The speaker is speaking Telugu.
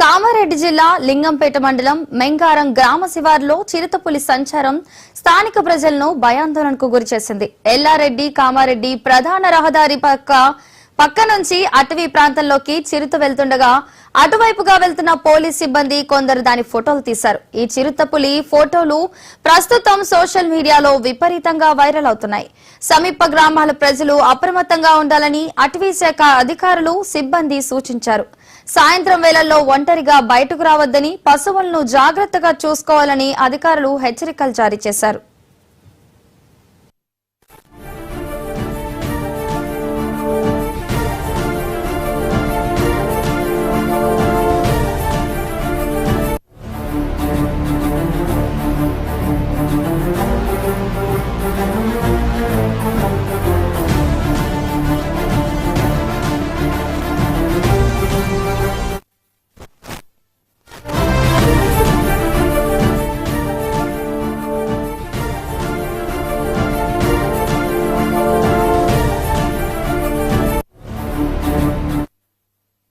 కామారెడ్డి జిల్లా లింగంపేట మండలం మెంగారం గ్రామ శివారులో చిరుతపులి సంచారం స్థానిక ప్రజలను భయాందోళనకు గురిచేసింది. ఎల్లారెడ్డి కామారెడ్డి ప్రధాన రహదారి పక్క నుంచి అటవీ ప్రాంతంలోకి చిరుత వెళ్తుండగా అటువైపుగా వెళ్తున్న పోలీస్ సిబ్బంది కొందరు దాని ఫోటోలు తీశారు. ఈ చిరుతపులి ఫోటోలు ప్రస్తుతం సోషల్ మీడియాలో విపరీతంగా వైరల్ అవుతున్నాయి. సమీప గ్రామాల ప్రజలు అప్రమత్తంగా ఉండాలని అటవీ శాఖ అధికారులు సిబ్బంది సూచించారు. సాయంత్రం వేళల్లో ఒంటరిగా బయటకు రావద్దని, పశువులను జాగ్రత్తగా చూసుకోవాలని అధికారులు హెచ్చరికలు జారీ చేశారు.